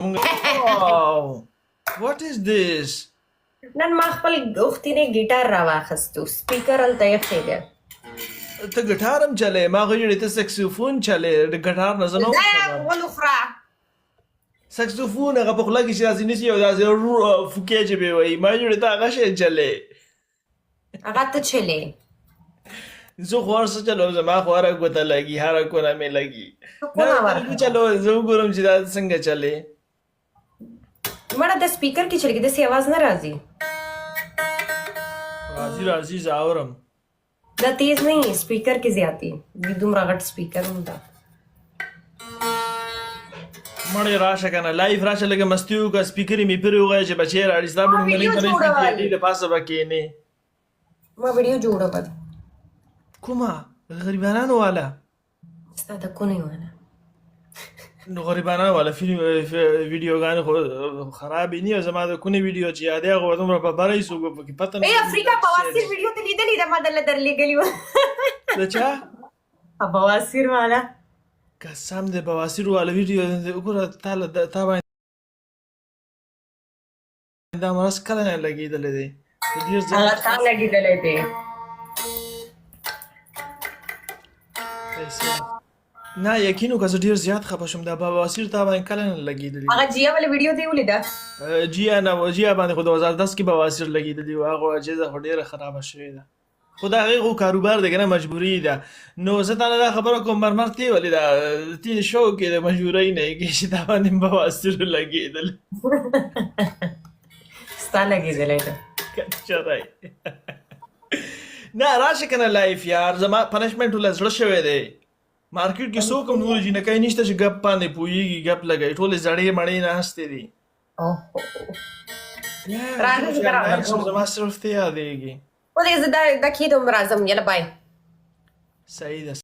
Wow, what is this? نن ما خپل اختي نه ګیټار راواخستو سپیکر هلته ایښی دی ته ګټار هم چلې ما غوښتل ته سکسوفون چلې د ګټار نه زه نه وم خبر. ولخرا سکسوفون هغه په خوله کې چې داسې نیسي او داسې فوکې چې به وایي ما جوړې ته هغه شی چلې هغه ته چلې زه خو هر څه چلوم زما خو هره ګوته لګي هره کونه مې لګي کونه نه ورکړه چلو زه وګورم چې دا څنګه چلې مړه د سپیکر کې چلېږي داسې اواز نه راځي راځي راځي زه اورم دا تیز نه وي سپیکر کې زیاتې وي دومره غټ سپیکر هم ده مړې راشه که نه لایف راشه لږه مستي وکړه سپیکر یې مې پرې وغواړي چې بچی راړي ستا به نومګنۍ ته نه کېږي د پاسه به کښېنې ما ویډیو جوړول کومه غریبانانو والا ستا د کونې والا نو غریبانانو والا ویډیوګانې خو خرابې نه او زما د کونې ویډیو چې یادې هغه به دومره په بره ایسو پکې پته نه افریقا بواسیر ویډیو ته لیدلې ده ما درله درلېږلي وه د چا بواسیر والا قسم د بواسیر والا ویډیو وګوره تا باندې دا مرض کله نه لګېدلی دی ډېر هغه تا لګېدلی دی نه یقین وکړه زه ډېر زیات خفه شوم دا بواسیر تا باندې کله نه لګېدلی هغه جیا والا ویډیو ته یې ولیده جیا نه جیا باندې خو 2010 کې بواسیر لګېدلی و هغه اجزه خو ډېره خرابه شوې ده خو د هغې خو کاروبار دی که نه مجبوري ده نو زه تا نه دا خبره کوم مرمر ته یې ولې ده تی شو کې د مجبورۍ نه یې کې چې تا باندې بواسیر لګېدل ستا لګېدلی ده چرای نه راشه که نه لایف یار زما پنشمنټ له زړه شوی دی مارکیټ کې څوک هم نور جینکۍ نشته چې ګپ باندې پوهېږي ګپ لګوي ټولې زړې مړې ناستې دي زما صرف ته یادېږي ولې زه دا کېدم راځم یله بای صحیح ده